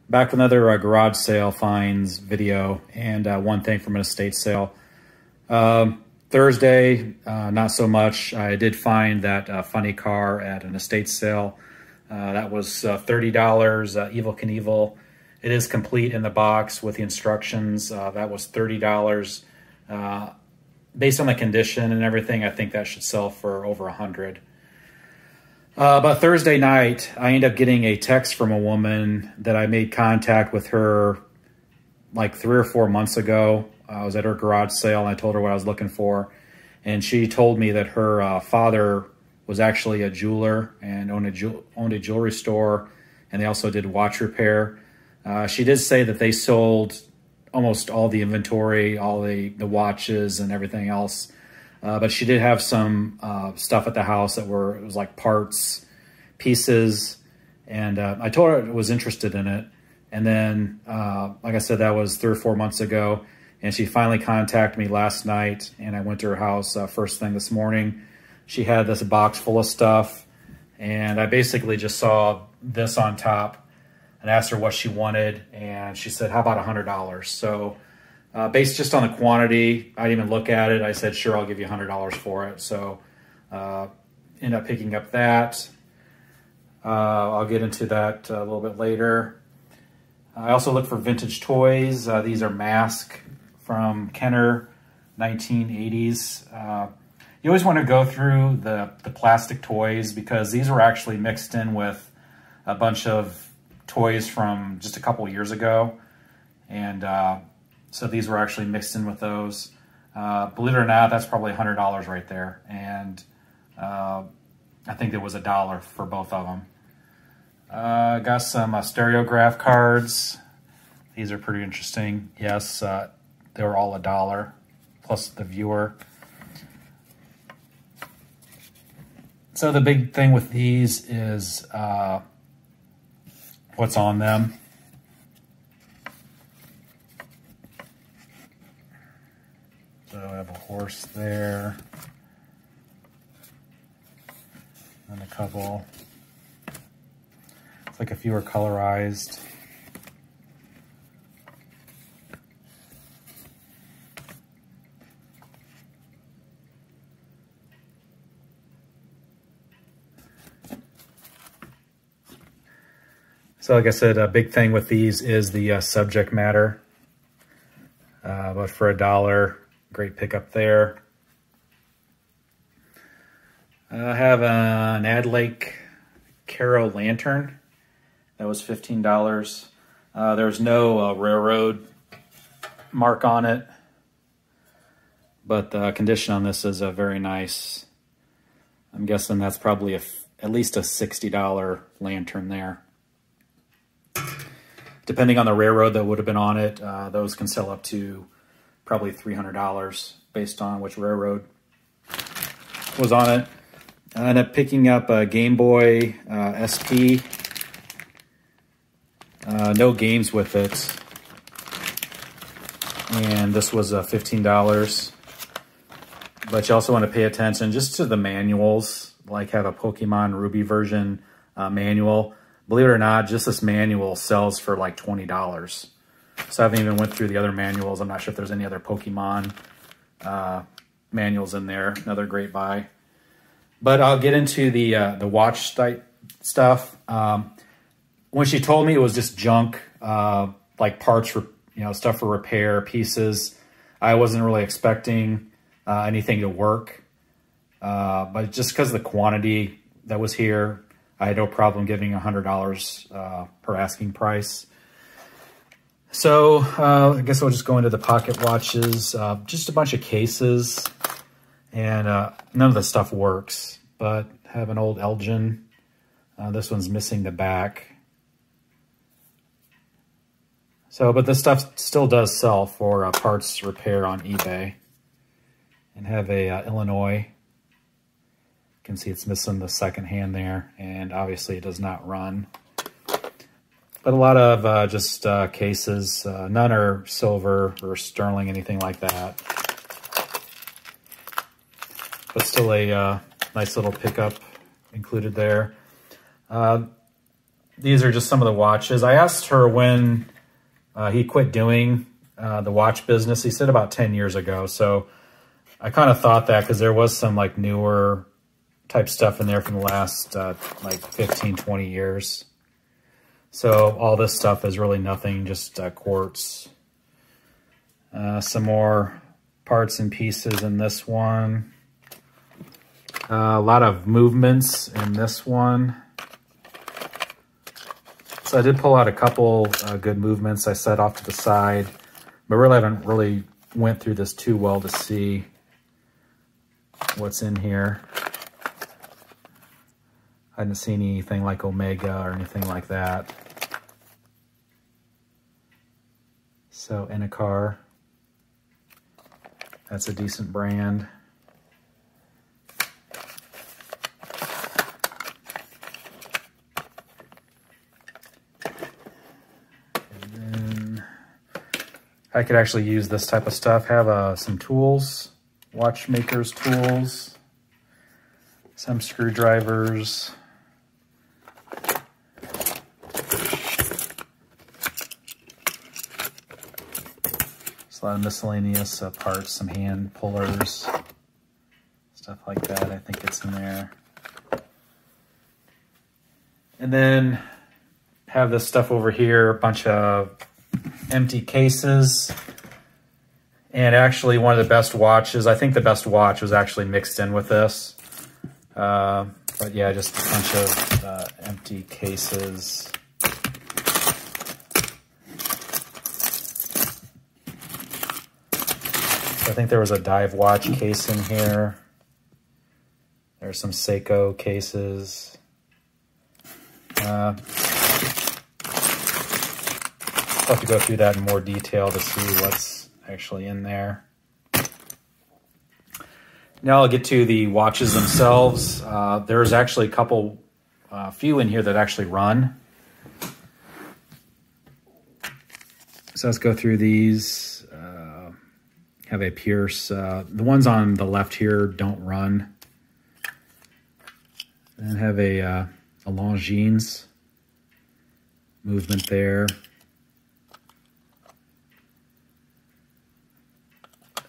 Back with another garage sale finds video, and one thing from an estate sale. Thursday, not so much. I did find that funny car at an estate sale. That was $30, Evil Knievel. It is complete in the box with the instructions. That was $30. Based on the condition and everything, I think that should sell for over $100. But Thursday night, I ended up getting a text from a woman that I made contact with her like 3 or 4 months ago. I was at her garage sale and I told her what I was looking for. And she told me that her father was actually a jeweler and owned a jewelry store, and they also did watch repair. She did say that they sold almost all the inventory, all the watches and everything else. But she did have some stuff at the house that it was like parts, pieces, and I told her I was interested in it. And then, like I said, that was 3 or 4 months ago, and she finally contacted me last night, and I went to her house first thing this morning. She had this box full of stuff, and I basically just saw this on top and asked her what she wanted, and she said, how about $100? So based just on the quantity, I didn't even look at it. I said, sure, I'll give you $100 for it. So end up picking up that. I'll get into that a little bit later. I also look for vintage toys. These are Mask from Kenner, 1980s. You always want to go through the plastic toys because these were actually mixed in with a bunch of toys from just a couple years ago. And so these were actually mixed in with those. Believe it or not, that's probably $100 right there. And I think it was $1 for both of them. Got some Stereograph cards. These are pretty interesting. Yes, they were all $1 plus the viewer. So the big thing with these is what's on them. So I have a horse there, and a couple. It's like a few are colorized. So like I said, a big thing with these is the subject matter. But for $1, great pickup there. I have an Adlake Caro lantern. That was $15. There's no railroad mark on it, but the condition on this is very nice. I'm guessing that's probably at least a $60 lantern there. Depending on the railroad that would have been on it, those can sell up to probably $300 based on which railroad was on it. I ended up picking up a Game Boy SP. No games with it. And this was $15. But you also want to pay attention just to the manuals, like have a Pokemon Ruby version manual. Believe it or not, just this manual sells for like $20. So I haven't even went through the other manuals. I'm not sure if there's any other Pokemon manuals in there. Another great buy. But I'll get into the watch type stuff. When she told me it was just junk, like parts, stuff for repair, pieces, I wasn't really expecting anything to work. But just because of the quantity that was here, I had no problem giving $100 per asking price. So I guess I'll just go into the pocket watches. Just a bunch of cases, and none of the stuff works. But I have an old Elgin. This one's missing the back. So, but this stuff still does sell for parts repair on eBay. And have a Illinois. You can see it's missing the second hand there, and obviously it does not run. But a lot of just cases. None are silver or sterling, anything like that. But still a nice little pickup included there. these are just some of the watches. I asked her when he quit doing the watch business. He said about 10 years ago. So I kind of thought that because there was some like newer type stuff in there from the last like 15, 20 years. So all this stuff is really nothing, just quartz. Some more parts and pieces in this one. A lot of movements in this one. So I did pull out a couple good movements I set off to the side, but really haven't really went through this too well to see what's in here. I didn't see anything like Omega or anything like that. So Inocar, that's a decent brand. I could actually use this type of stuff. Have some tools, watchmaker's tools, some screwdrivers, just a lot of miscellaneous parts, some hand pullers, stuff like that. I think it's in there. And then have this stuff over here, a bunch of empty cases, and actually one of the best watches, I think the best watch was actually mixed in with this, but yeah, just a bunch of empty cases. I think there was a dive watch case in here. There's some Seiko cases. I'll have to go through that in more detail to see what's actually in there. Now I'll get to the watches themselves. There's actually a few in here that actually run. So let's go through these. Have a Pierce. The ones on the left here don't run. And have a Longines movement there.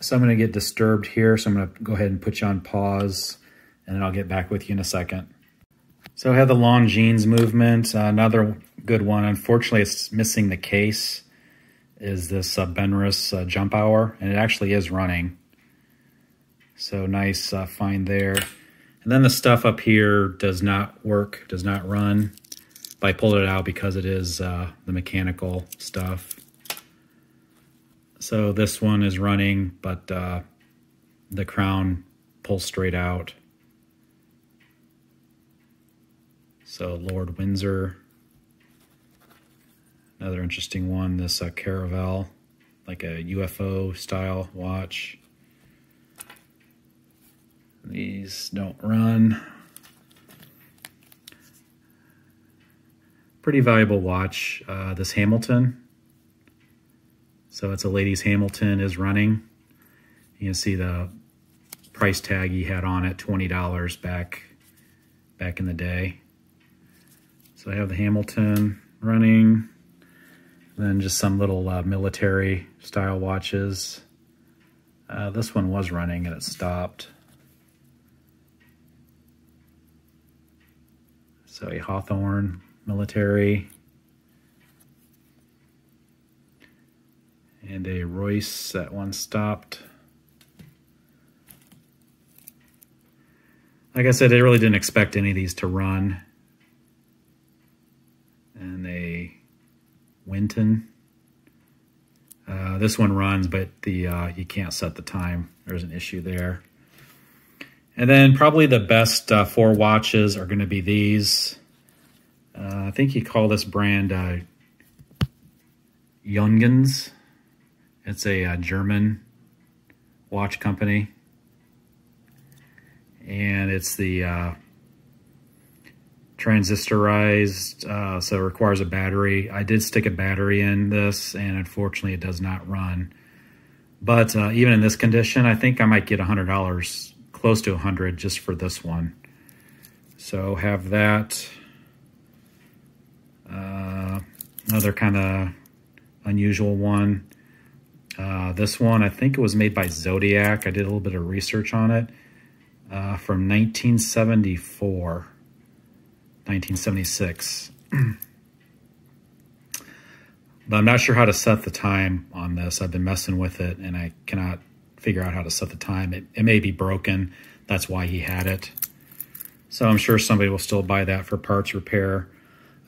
So I'm going to get disturbed here, so I'm going to go ahead and put you on pause, and then I'll get back with you in a second. So I have the Longines movement, another good one. Unfortunately, it's missing the case, is this Benris Jump Hour, and it actually is running. So nice find there. And then the stuff up here does not work, does not run, but I pulled it out because it is the mechanical stuff. So this one is running, but the crown pulls straight out. So Lord Windsor, another interesting one, this Caravel, like a UFO style watch. These don't run. Pretty valuable watch, this Hamilton. So it's a ladies Hamilton, is running. You can see the price tag he had on it, $20 back in the day. So I have the Hamilton running. Then just some little military style watches. This one was running and it stopped. So a Hawthorne military. And a Royce, that one stopped. Like I said, I really didn't expect any of these to run. And a Winton. This one runs, but you can't set the time. There's an issue there. And then probably the best 4 watches are going to be these. I think you call this brand Jungens. It's a German watch company. And it's the transistorized, so it requires a battery. I did stick a battery in this, and unfortunately it does not run. But even in this condition, I think I might get $100, close to $100 just for this one. So have that. Another kind of unusual one. This one, I think it was made by Zodiac. I did a little bit of research on it. From 1974, 1976. But I'm not sure how to set the time on this. I've been messing with it, and I cannot figure out how to set the time. It may be broken. That's why he had it. So I'm sure somebody will still buy that for parts repair.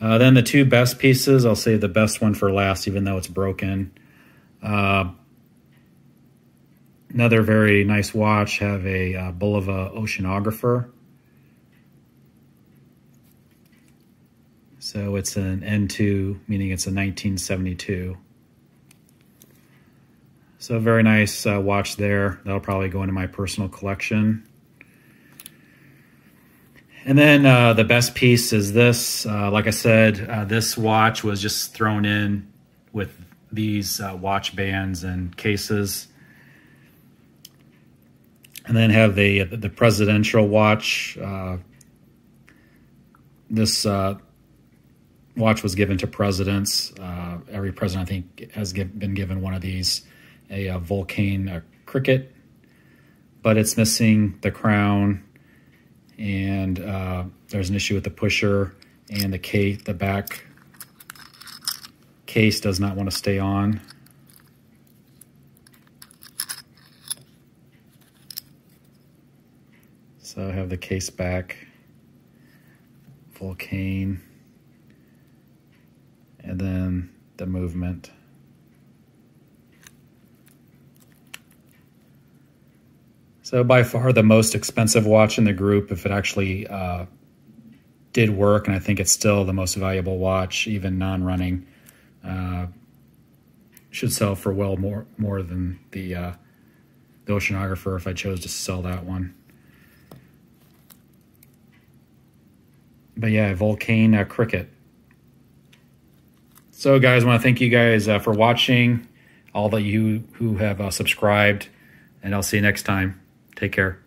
Then the two best pieces, I'll save the best one for last, even though it's broken. Another very nice watch, have a Bulova Oceanographer. So it's an N2, meaning it's a 1972. So a very nice watch there. That'll probably go into my personal collection. And then the best piece is this. Like I said, this watch was just thrown in with these watch bands and cases. And then have the presidential watch. This watch was given to presidents. Every president, I think, has been given one of these, a Vulcan cricket, but it's missing the crown, and there's an issue with the pusher, and the back case does not want to stay on. So I have the case back, Vulcan, and then the movement. So by far the most expensive watch in the group, if it actually did work, and I think it's still the most valuable watch, even non-running. Should sell for well more than the Oceanographer if I chose to sell that one. But yeah, Vulcan cricket. So guys, I want to thank you guys for watching, all that you who have subscribed, and I'll see you next time. Take care.